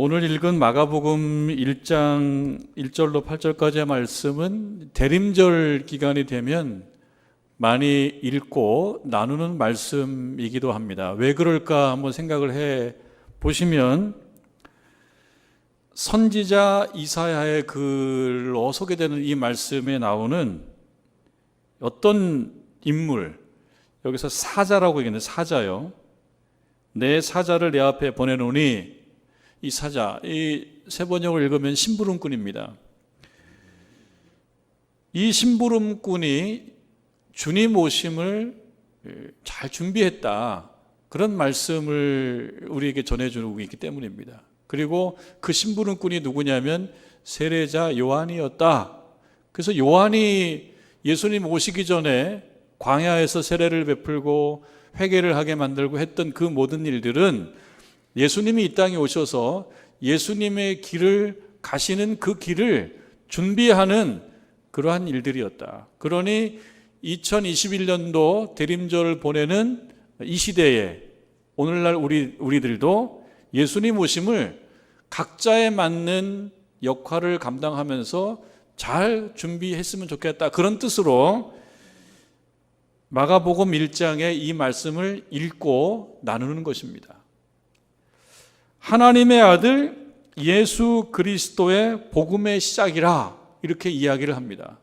오늘 읽은 마가복음 1장 1절로 8절까지의 말씀은 대림절 기간이 되면 많이 읽고 나누는 말씀이기도 합니다. 왜 그럴까 한번 생각을 해 보시면 선지자 이사야의 글로 소개되는 이 말씀에 나오는 어떤 인물, 여기서 사자라고 얘기하는데 사자요. 내 사자를 내 앞에 보내노니, 이 사자, 이 세번역을 읽으면 심부름꾼입니다. 이 심부름꾼이 주님 오심을 잘 준비했다, 그런 말씀을 우리에게 전해주고 있기 때문입니다. 그리고 그 심부름꾼이 누구냐면 세례자 요한이었다. 그래서 요한이 예수님 오시기 전에 광야에서 세례를 베풀고 회개를 하게 만들고 했던 그 모든 일들은 예수님이 이 땅에 오셔서 예수님의 길을 가시는 그 길을 준비하는 그러한 일들이었다. 그러니 2021년도 대림절을 보내는 이 시대에 오늘날 우리들도 예수님 오심을 각자에 맞는 역할을 감당하면서 잘 준비했으면 좋겠다, 그런 뜻으로 마가복음 1장의 이 말씀을 읽고 나누는 것입니다. 하나님의 아들 예수 그리스도의 복음의 시작이라, 이렇게 이야기를 합니다.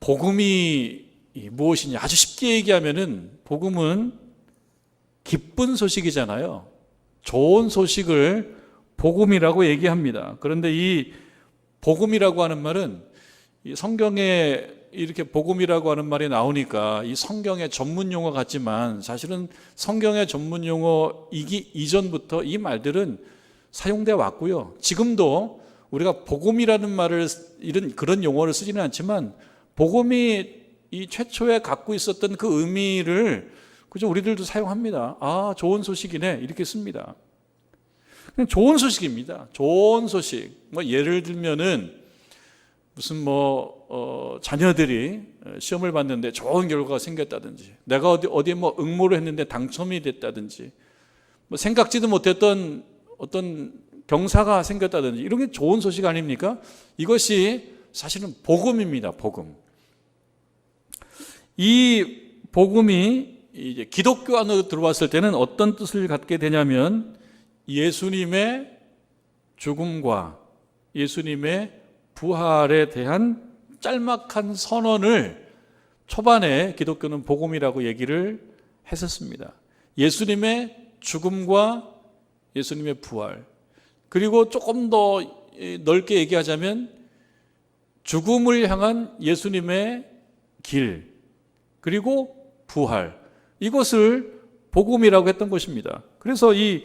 복음이 무엇이냐, 아주 쉽게 얘기하면은 복음은 기쁜 소식이잖아요. 좋은 소식을 복음이라고 얘기합니다. 그런데 이 복음이라고 하는 말은 이 성경에 이렇게 복음이라고 하는 말이 나오니까 이 성경의 전문 용어 같지만 사실은 성경의 전문 용어이기 이전부터 이 말들은 사용되어 왔고요. 지금도 우리가 복음이라는 말을, 그런 용어를 쓰지는 않지만 복음이 이 최초에 갖고 있었던 그 의미를 그죠, 우리들도 사용합니다. 아, 좋은 소식이네, 이렇게 씁니다. 그냥 좋은 소식입니다. 좋은 소식. 뭐 예를 들면은 무슨 자녀들이 시험을 봤는데 좋은 결과가 생겼다든지, 내가 어디에 응모를 했는데 당첨이 됐다든지, 생각지도 못했던 어떤 경사가 생겼다든지, 이런 게 좋은 소식 아닙니까? 이것이 사실은 복음입니다. 복음. 이 복음이 이제 기독교 안으로 들어왔을 때는 어떤 뜻을 갖게 되냐면 예수님의 죽음과 예수님의 부활에 대한 짤막한 선언을 초반에 기독교는 복음이라고 얘기를 했었습니다. 예수님의 죽음과 예수님의 부활, 그리고 조금 더 넓게 얘기하자면 죽음을 향한 예수님의 길, 그리고 부활, 이것을 복음이라고 했던 것입니다. 그래서 이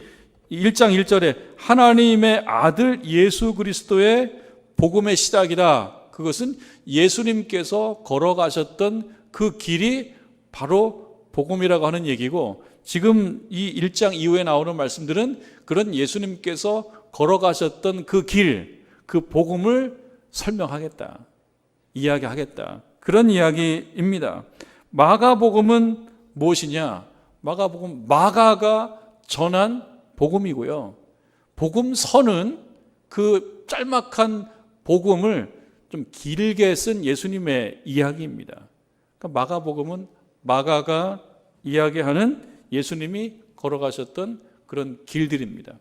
1장 1절에 하나님의 아들 예수 그리스도의 복음의 시작이다, 그것은 예수님께서 걸어가셨던 그 길이 바로 복음이라고 하는 얘기고, 지금 이 1장 이후에 나오는 말씀들은 그런 예수님께서 걸어가셨던 그 길, 그 복음을 설명하겠다, 이야기하겠다, 그런 이야기입니다. 마가복음은 무엇이냐? 마가복음, 마가가 전한 복음이고요. 복음서는 그 짤막한 복음을 좀 길게 쓴 예수님의 이야기입니다. 그러니까 마가복음은 마가가 이야기하는 예수님이 걸어가셨던 그런 길들입니다.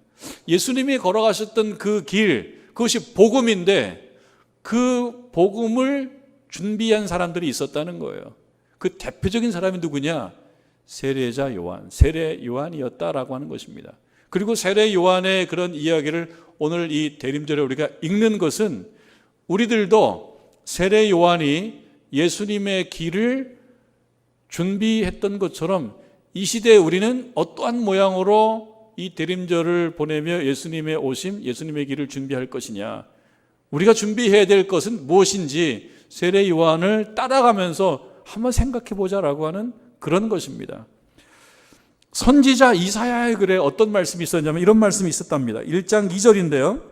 예수님이 걸어가셨던 그 길, 그것이 복음인데 그 복음을 준비한 사람들이 있었다는 거예요. 그 대표적인 사람이 누구냐? 세례자 요한, 세례 요한이었다라고 하는 것입니다. 그리고 세례 요한의 그런 이야기를 오늘 이 대림절에 우리가 읽는 것은 우리들도 세례 요한이 예수님의 길을 준비했던 것처럼 이 시대에 우리는 어떠한 모양으로 이 대림절을 보내며 예수님의 오심, 예수님의 길을 준비할 것이냐, 우리가 준비해야 될 것은 무엇인지 세례 요한을 따라가면서 한번 생각해 보자라고 하는 그런 것입니다. 선지자 이사야의 글에 어떤 말씀이 있었냐면 이런 말씀이 있었답니다. 1장 2절인데요.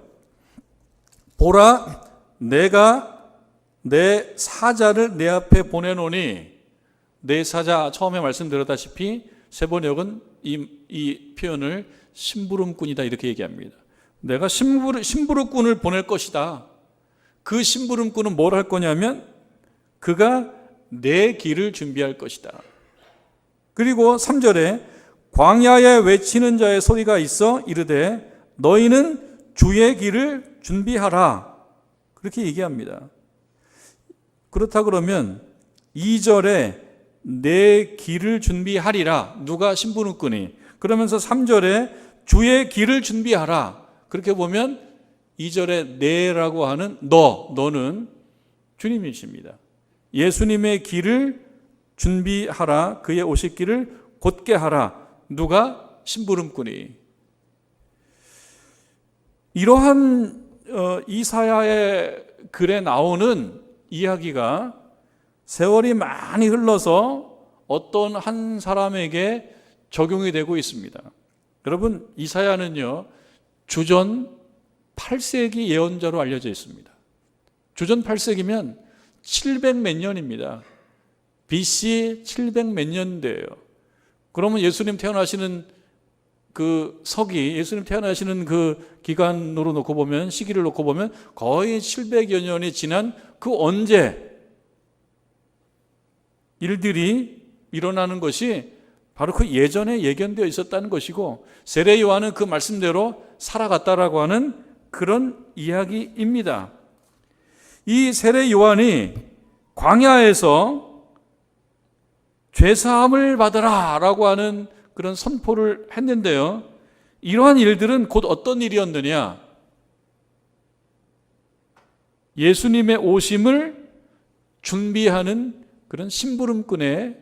보라, 내가 내 사자를 내 앞에 보내노니, 내 사자, 처음에 말씀드렸다시피 세번역은 이 표현을 심부름꾼이다 이렇게 얘기합니다. 내가 심부름꾼을 보낼 것이다. 그 심부름꾼은 뭘 할 거냐면 그가 내 길을 준비할 것이다. 그리고 3절에 광야에 외치는 자의 소리가 있어 이르되 너희는 주의 길을 준비하라. 그렇게 얘기합니다. 그렇다 그러면 2절에 내 길을 준비하리라. 누가? 심부름꾼이. 그러면서 3절에 주의 길을 준비하라. 그렇게 보면 2절에 내라고 하는 너는 주님이십니다. 예수님의 길을 준비하라. 그의 오실 길을 곧게 하라. 누가? 심부름꾼이. 이러한 이사야의 글에 나오는 이야기가 세월이 많이 흘러서 어떤 한 사람에게 적용이 되고 있습니다. 여러분, 이사야는요 주전 8세기 예언자로 알려져 있습니다. 주전 8세기면 700 몇 년입니다. BC 700 몇 년대예요. 그러면 예수님 태어나시는 그 서기, 예수님 태어나시는 그 기간으로 놓고 보면, 시기를 놓고 보면 거의 700여 년이 지난 그 언제 일들이 일어나는 것이 바로 그 예전에 예견되어 있었다는 것이고, 세례 요한은 그 말씀대로 살아갔다라고 하는 그런 이야기입니다. 이 세례 요한이 광야에서 죄사함을 받으라 라고 하는 그런 선포를 했는데요, 이러한 일들은 곧 어떤 일이었느냐? 예수님의 오심을 준비하는 그런 심부름꾼의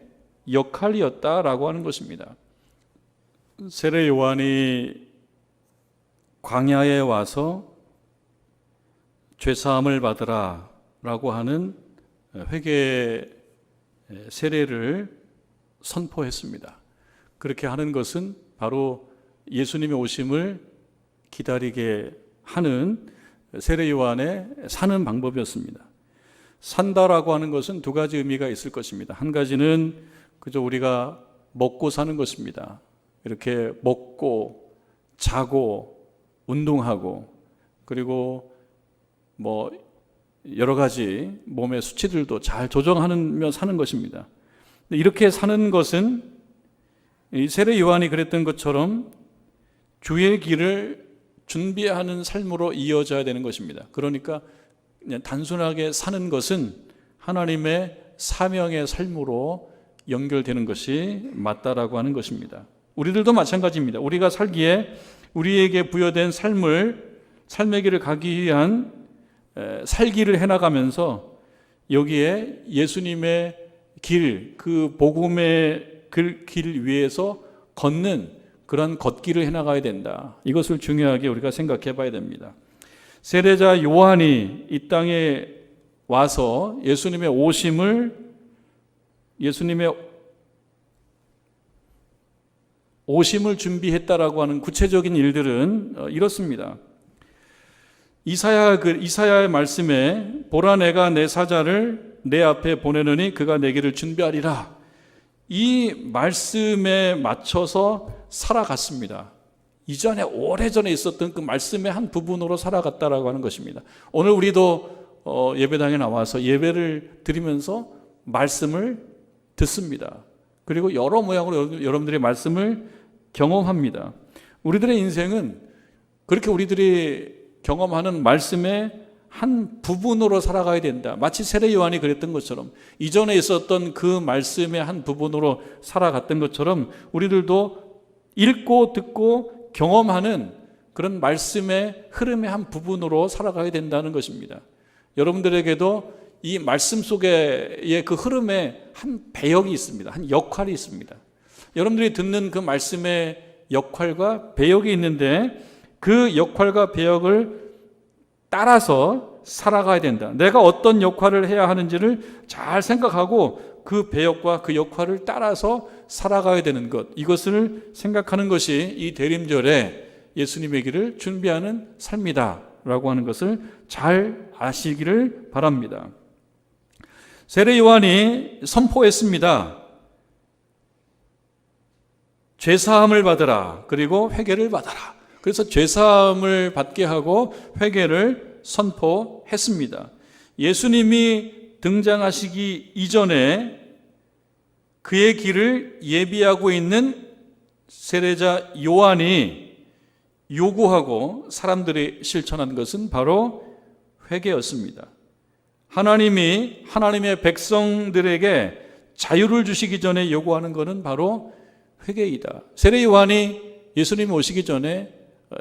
역할이었다라고 하는 것입니다. 세례 요한이 광야에 와서 죄사함을 받으라 라고 하는 회개 세례를 선포했습니다. 그렇게 하는 것은 바로 예수님의 오심을 기다리게 하는 세례 요한의 사는 방법이었습니다. 산다라고 하는 것은 두 가지 의미가 있을 것입니다. 한 가지는 그저 우리가 먹고 사는 것입니다. 이렇게 먹고 자고 운동하고 그리고 뭐 여러 가지 몸의 수치들도 잘 조정하며 사는 것입니다. 이렇게 사는 것은 이 세례 요한이 그랬던 것처럼 주의 길을 준비하는 삶으로 이어져야 되는 것입니다. 그러니까 그냥 단순하게 사는 것은 하나님의 사명의 삶으로 연결되는 것이 맞다라고 하는 것입니다. 우리들도 마찬가지입니다. 우리가 살기에 우리에게 부여된 삶의 길을 가기 위한 살기를 해나가면서 여기에 예수님의 길, 그 복음의 길 위에서 걷는 그런 걷기를 해나가야 된다. 이것을 중요하게 우리가 생각해 봐야 됩니다. 세례자 요한이 이 땅에 와서 예수님의 오심을 준비했다라고 하는 구체적인 일들은 이렇습니다. 이사야의 말씀에 보라 내가 내 사자를 내 앞에 보내느니 그가 내 길을 준비하리라. 이 말씀에 맞춰서 살아갔습니다. 이전에 오래전에 있었던 그 말씀의 한 부분으로 살아갔다라고 하는 것입니다. 오늘 우리도 예배당에 나와서 예배를 드리면서 말씀을 듣습니다. 그리고 여러 모양으로 여러분들이 말씀을 경험합니다. 우리들의 인생은 그렇게 우리들이 경험하는 말씀의 한 부분으로 살아가야 된다. 마치 세례 요한이 그랬던 것처럼, 이전에 있었던 그 말씀의 한 부분으로 살아갔던 것처럼 우리들도 읽고 듣고 경험하는 그런 말씀의 흐름의 한 부분으로 살아가야 된다는 것입니다. 여러분들에게도 이 말씀 속의 그 흐름에 한 배역이 있습니다. 한 역할이 있습니다. 여러분들이 듣는 그 말씀의 역할과 배역이 있는데 그 역할과 배역을 따라서 살아가야 된다. 내가 어떤 역할을 해야 하는지를 잘 생각하고 그 배역과 그 역할을 따라서 살아가야 되는 것, 이것을 생각하는 것이 이 대림절에 예수님의 길을 준비하는 삶이다 라고 하는 것을 잘 아시기를 바랍니다. 세례 요한이 선포했습니다. 죄사함을 받으라, 그리고 회개를 받아라. 그래서 죄사함을 받게 하고 회개를 선포했습니다. 예수님이 등장하시기 이전에 그의 길을 예비하고 있는 세례자 요한이 요구하고 사람들이 실천한 것은 바로 회개였습니다. 하나님이 하나님의 백성들에게 자유를 주시기 전에 요구하는 것은 바로 회개이다. 세례 요한이 예수님이 오시기 전에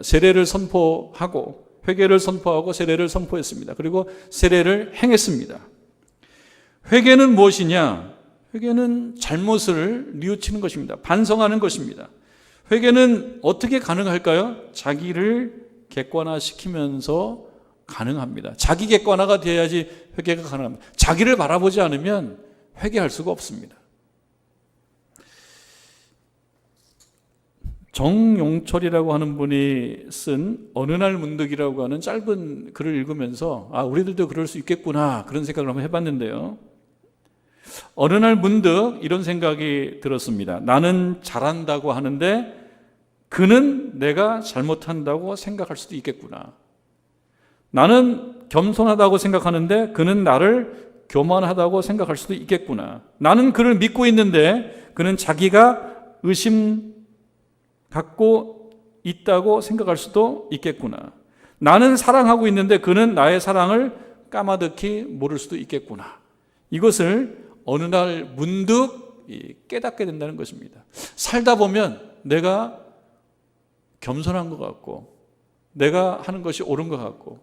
세례를 선포하고 회개를 선포하고 세례를 선포했습니다. 그리고 세례를 행했습니다. 회개는 무엇이냐? 회개는 잘못을 뉘우치는 것입니다. 반성하는 것입니다. 회개는 어떻게 가능할까요? 자기를 객관화시키면서 가능합니다. 자기 객관화가 되어야지 회개가 가능합니다. 자기를 바라보지 않으면 회개할 수가 없습니다. 정용철이라고 하는 분이 쓴 어느 날 문득이라고 하는 짧은 글을 읽으면서 우리들도 그럴 수 있겠구나 그런 생각을 한번 해봤는데요. 어느 날 문득 이런 생각이 들었습니다. 나는 잘한다고 하는데 그는 내가 잘못한다고 생각할 수도 있겠구나. 나는 겸손하다고 생각하는데 그는 나를 교만하다고 생각할 수도 있겠구나. 나는 그를 믿고 있는데 그는 자기가 의심 갖고 있다고 생각할 수도 있겠구나. 나는 사랑하고 있는데 그는 나의 사랑을 까마득히 모를 수도 있겠구나. 이것을 어느 날 문득 깨닫게 된다는 것입니다. 살다 보면 내가 겸손한 것 같고 내가 하는 것이 옳은 것 같고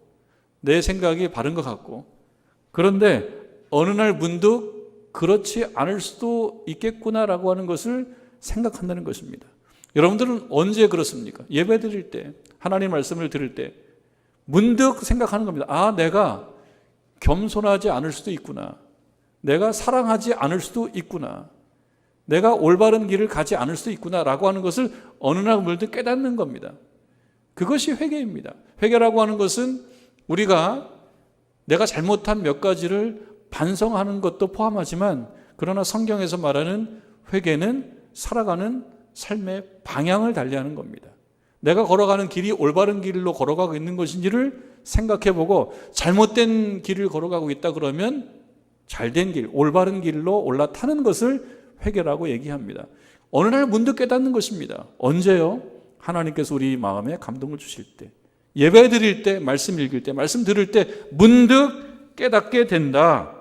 내 생각이 바른 것 같고 그런데 어느 날 문득 그렇지 않을 수도 있겠구나라고 하는 것을 생각한다는 것입니다. 여러분들은 언제 그렇습니까? 예배 드릴 때, 하나님 말씀을 들을 때 문득 생각하는 겁니다. 내가 겸손하지 않을 수도 있구나. 내가 사랑하지 않을 수도 있구나. 내가 올바른 길을 가지 않을 수도 있구나라고 하는 것을 어느 날 문득 깨닫는 겁니다. 그것이 회개입니다. 회개라고 하는 것은 우리가 내가 잘못한 몇 가지를 반성하는 것도 포함하지만 그러나 성경에서 말하는 회개는 살아가는 삶의 방향을 달리하는 겁니다. 내가 걸어가는 길이 올바른 길로 걸어가고 있는 것인지를 생각해보고 잘못된 길을 걸어가고 있다 그러면 잘된 길, 올바른 길로 올라타는 것을 회개라고 얘기합니다. 어느 날 문득 깨닫는 것입니다. 언제요? 하나님께서 우리 마음에 감동을 주실 때, 예배 드릴 때, 말씀 읽을 때, 말씀 들을 때 문득 깨닫게 된다.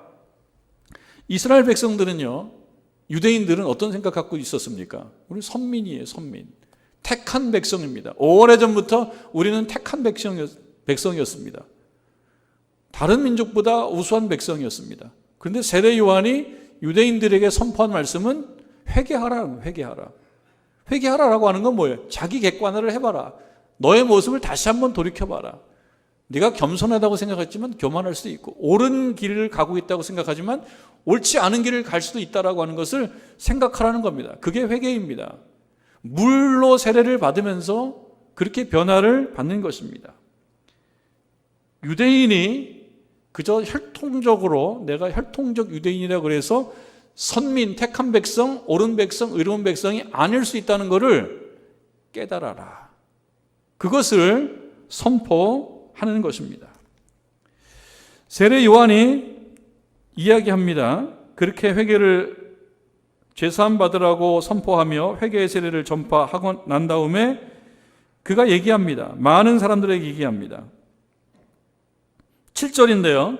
이스라엘 백성들은요, 유대인들은 어떤 생각 갖고 있었습니까? 우리 선민이에요, 선민. 택한 백성입니다. 오래전부터 우리는 택한 백성이었습니다. 다른 민족보다 우수한 백성이었습니다. 그런데 세례 요한이 유대인들에게 선포한 말씀은 회개하라, 회개하라. 회개하라라고 하는 건 뭐예요? 자기 객관화를 해봐라. 너의 모습을 다시 한번 돌이켜봐라. 네가 겸손하다고 생각했지만 교만할 수도 있고 옳은 길을 가고 있다고 생각하지만 옳지 않은 길을 갈 수도 있다라고 하는 것을 생각하라는 겁니다. 그게 회개입니다. 물로 세례를 받으면서 그렇게 변화를 받는 것입니다. 유대인이 그저 혈통적으로 내가 혈통적 유대인이라고 해서 선민, 택한 백성, 옳은 백성, 의로운 백성이 아닐 수 있다는 것을 깨달아라. 그것을 선포하는 것입니다. 세례 요한이 이야기합니다. 그렇게 회개를 죄사함 받으라고 선포하며 회개의 세례를 전파하고 난 다음에 그가 얘기합니다. 많은 사람들에게 얘기합니다. 7절인데요.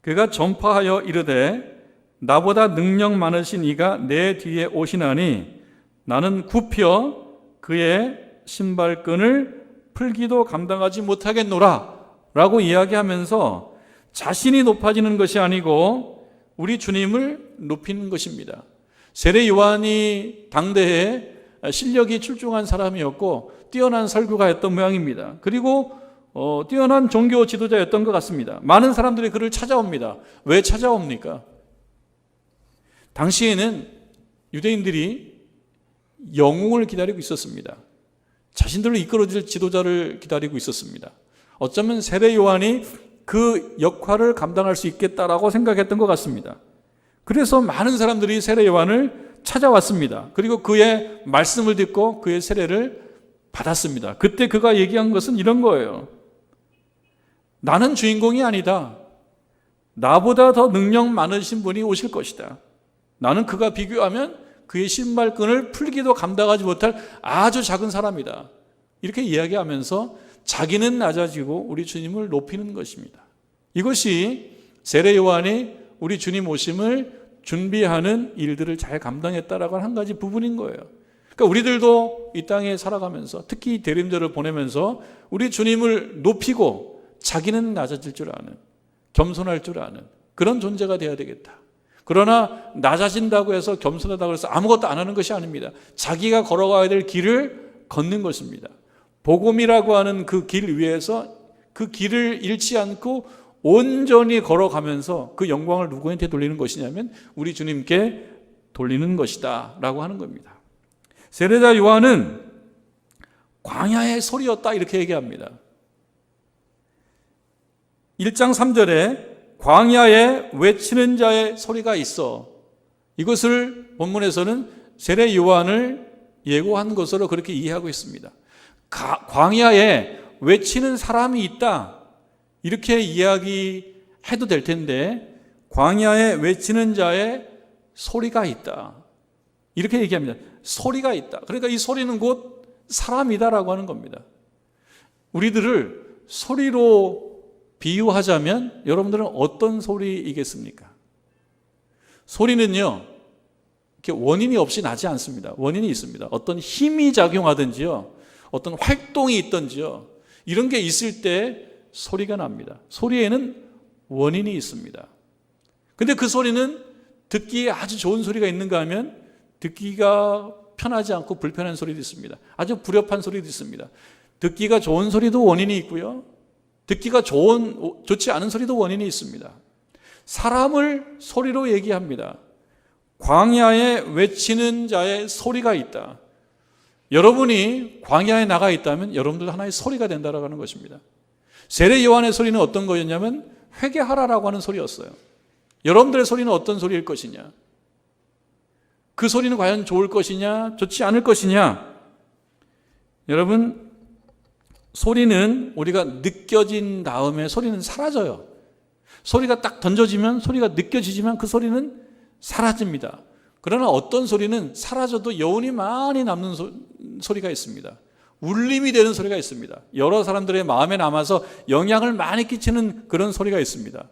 그가 전파하여 이르되 나보다 능력 많으신 이가 내 뒤에 오시나니 나는 굽혀 그의 신발끈을 풀기도 감당하지 못하겠노라 라고 이야기하면서 자신이 높아지는 것이 아니고 우리 주님을 높이는 것입니다. 세례 요한이 당대에 실력이 출중한 사람이었고 뛰어난 설교가였던 모양입니다. 그리고 뛰어난 종교 지도자였던 것 같습니다. 많은 사람들이 그를 찾아옵니다. 왜 찾아옵니까? 당시에는 유대인들이 영웅을 기다리고 있었습니다. 자신들을 이끌어줄 지도자를 기다리고 있었습니다. 어쩌면 세례 요한이 그 역할을 감당할 수 있겠다라고 생각했던 것 같습니다. 그래서 많은 사람들이 세례 요한을 찾아왔습니다. 그리고 그의 말씀을 듣고 그의 세례를 받았습니다. 그때 그가 얘기한 것은 이런 거예요. 나는 주인공이 아니다. 나보다 더 능력 많으신 분이 오실 것이다. 나는 그가 비교하면 그의 신발끈을 풀기도 감당하지 못할 아주 작은 사람이다. 이렇게 이야기하면서 자기는 낮아지고 우리 주님을 높이는 것입니다. 이것이 세례 요한이 우리 주님 오심을 준비하는 일들을 잘 감당했다라고 하는 한 가지 부분인 거예요. 그러니까 우리들도 이 땅에 살아가면서 특히 대림절을 보내면서 우리 주님을 높이고 자기는 낮아질 줄 아는, 겸손할 줄 아는 그런 존재가 되어야 되겠다. 그러나 낮아진다고 해서 겸손하다고 해서 아무것도 안 하는 것이 아닙니다. 자기가 걸어가야 될 길을 걷는 것입니다. 복음이라고 하는 그 길 위에서 그 길을 잃지 않고 온전히 걸어가면서 그 영광을 누구한테 돌리는 것이냐면 우리 주님께 돌리는 것이다 라고 하는 겁니다. 세례자 요한은 광야의 소리였다 이렇게 얘기합니다. 1장 3절에 광야에 외치는 자의 소리가 있어. 이것을 본문에서는 세례 요한을 예고한 것으로 그렇게 이해하고 있습니다. 광야에 외치는 사람이 있다 이렇게 이야기해도 될 텐데 광야에 외치는 자의 소리가 있다 이렇게 얘기합니다. 소리가 있다. 그러니까 이 소리는 곧 사람이다라고 하는 겁니다. 우리들을 소리로 비유하자면 여러분들은 어떤 소리이겠습니까? 소리는요 이렇게 원인이 없이 나지 않습니다. 원인이 있습니다. 어떤 힘이 작용하든지요, 어떤 활동이 있든지요, 이런 게 있을 때 소리가 납니다. 소리에는 원인이 있습니다. 근데 그 소리는 듣기에 아주 좋은 소리가 있는가 하면 듣기가 편하지 않고 불편한 소리도 있습니다. 아주 불협한 소리도 있습니다. 듣기가 좋은 소리도 원인이 있고요, 듣기가 좋지 않은 소리도 원인이 있습니다. 사람을 소리로 얘기합니다. 광야에 외치는 자의 소리가 있다. 여러분이 광야에 나가 있다면 여러분들도 하나의 소리가 된다라고 하는 것입니다. 세례 요한의 소리는 어떤 거였냐면 회개하라라고 하는 소리였어요. 여러분들의 소리는 어떤 소리일 것이냐? 그 소리는 과연 좋을 것이냐, 좋지 않을 것이냐? 여러분, 소리는 우리가 느껴진 다음에 소리는 사라져요. 소리가 딱 던져지면 소리가 느껴지지만 그 소리는 사라집니다. 그러나 어떤 소리는 사라져도 여운이 많이 남는 소리가 있습니다. 울림이 되는 소리가 있습니다. 여러 사람들의 마음에 남아서 영향을 많이 끼치는 그런 소리가 있습니다.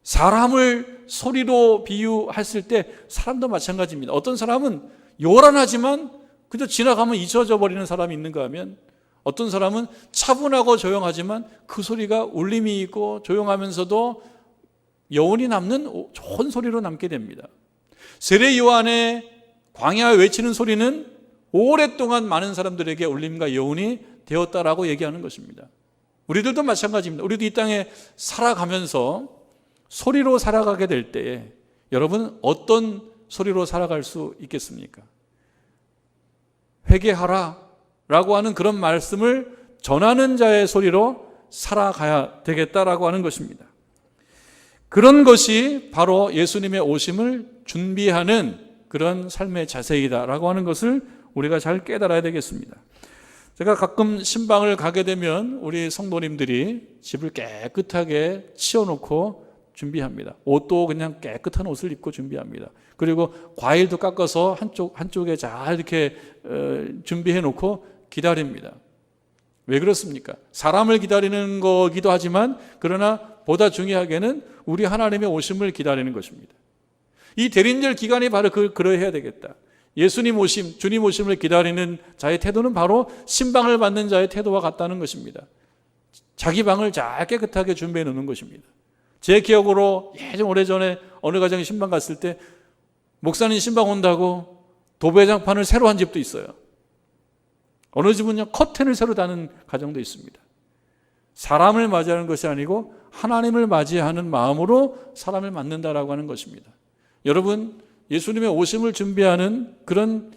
사람을 소리로 비유했을 때 사람도 마찬가지입니다. 어떤 사람은 요란하지만 그저 지나가면 잊혀져 버리는 사람이 있는가 하면 어떤 사람은 차분하고 조용하지만 그 소리가 울림이 있고 조용하면서도 여운이 남는 좋은 소리로 남게 됩니다. 세례 요한의 광야에 외치는 소리는 오랫동안 많은 사람들에게 울림과 여운이 되었다라고 얘기하는 것입니다. 우리들도 마찬가지입니다. 우리도 이 땅에 살아가면서 소리로 살아가게 될 때에 여러분 어떤 소리로 살아갈 수 있겠습니까? 회개하라 라고 하는 그런 말씀을 전하는 자의 소리로 살아가야 되겠다라고 하는 것입니다. 그런 것이 바로 예수님의 오심을 준비하는 그런 삶의 자세이다라고 하는 것을 우리가 잘 깨달아야 되겠습니다. 제가 가끔 신방을 가게 되면 우리 성도님들이 집을 깨끗하게 치워놓고 준비합니다. 옷도 그냥 깨끗한 옷을 입고 준비합니다. 그리고 과일도 깎아서 한쪽에 잘 이렇게 준비해 놓고 기다립니다. 왜 그렇습니까? 사람을 기다리는 거기도 하지만 그러나 보다 중요하게는 우리 하나님의 오심을 기다리는 것입니다. 이 대림절 기간이 바로 그러해야 되겠다. 예수님 오심, 주님 오심을 기다리는 자의 태도는 바로 신방을 받는 자의 태도와 같다는 것입니다. 자기 방을 잘 깨끗하게 준비해 놓는 것입니다. 제 기억으로 예전 오래전에 어느 가정에 신방 갔을 때 목사님 신방 온다고 도배장판을 새로 한 집도 있어요. 어느 집은요 커튼을 새로 다는 가정도 있습니다. 사람을 맞이하는 것이 아니고 하나님을 맞이하는 마음으로 사람을 맞는다라고 하는 것입니다. 여러분, 예수님의 오심을 준비하는 그런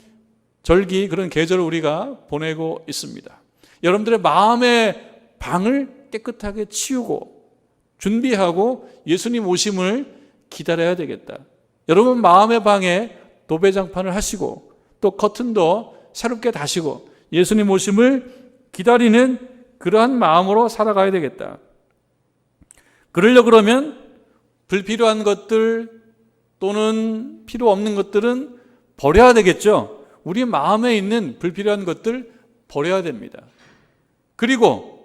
절기, 그런 계절을 우리가 보내고 있습니다. 여러분들의 마음의 방을 깨끗하게 치우고 준비하고 예수님 오심을 기다려야 되겠다. 여러분 마음의 방에 도배장판을 하시고 또 커튼도 새롭게 다시고 예수님 오심을 기다리는 그러한 마음으로 살아가야 되겠다. 그러려고 그러면 불필요한 것들 또는 필요 없는 것들은 버려야 되겠죠. 우리 마음에 있는 불필요한 것들 버려야 됩니다. 그리고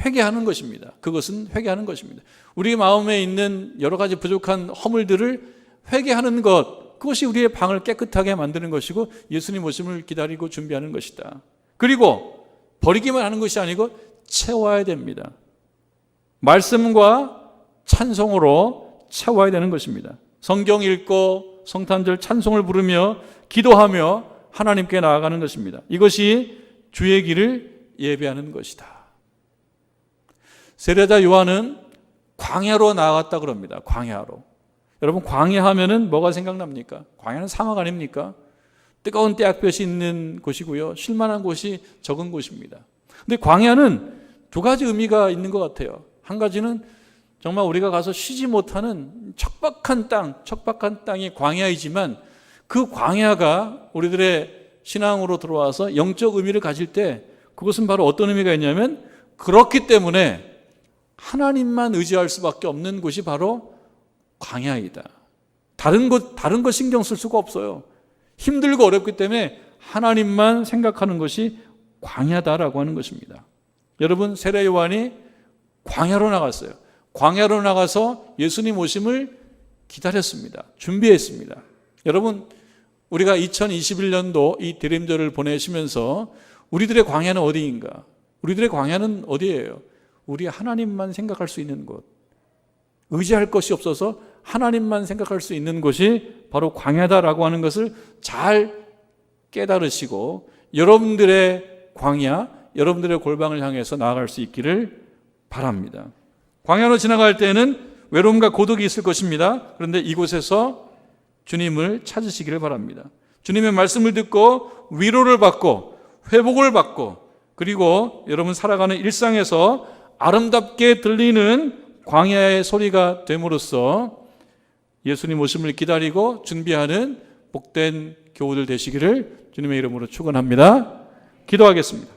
회개하는 것입니다. 그것은 회개하는 것입니다. 우리 마음에 있는 여러 가지 부족한 허물들을 회개하는 것, 그것이 우리의 방을 깨끗하게 만드는 것이고 예수님 오심을 기다리고 준비하는 것이다. 그리고 버리기만 하는 것이 아니고 채워야 됩니다. 말씀과 찬송으로 채워야 되는 것입니다. 성경 읽고 성탄절 찬송을 부르며 기도하며 하나님께 나아가는 것입니다. 이것이 주의 길을 예배하는 것이다. 세례자 요한은 광야로 나아갔다 그럽니다. 광야로. 여러분, 광야하면은 뭐가 생각납니까? 광야는 사막 아닙니까? 뜨거운 떼약볕이 있는 곳이고요. 쉴만한 곳이 적은 곳입니다. 근데 광야는 두 가지 의미가 있는 것 같아요. 한 가지는 정말 우리가 가서 쉬지 못하는 척박한 땅이 광야이지만 그 광야가 우리들의 신앙으로 들어와서 영적 의미를 가질 때 그것은 바로 어떤 의미가 있냐면 그렇기 때문에 하나님만 의지할 수밖에 없는 곳이 바로 광야이다. 다른 것 신경 쓸 수가 없어요. 힘들고 어렵기 때문에 하나님만 생각하는 것이 광야다라고 하는 것입니다. 여러분, 세례 요한이 광야로 나갔어요. 광야로 나가서 예수님 오심을 기다렸습니다. 준비했습니다. 여러분, 우리가 2021년도 이 대림절을 보내시면서 우리들의 광야는 어디인가? 우리들의 광야는 어디예요? 우리 하나님만 생각할 수 있는 곳, 의지할 것이 없어서 하나님만 생각할 수 있는 곳이 바로 광야다라고 하는 것을 잘 깨달으시고 여러분들의 광야, 여러분들의 골방을 향해서 나아갈 수 있기를 바랍니다. 광야로 지나갈 때에는 외로움과 고독이 있을 것입니다. 그런데 이곳에서 주님을 찾으시기를 바랍니다. 주님의 말씀을 듣고 위로를 받고 회복을 받고 그리고 여러분 살아가는 일상에서 아름답게 들리는 광야의 소리가 됨으로써 예수님 오심을 기다리고 준비하는 복된 교우들 되시기를 주님의 이름으로 축원합니다. 기도하겠습니다.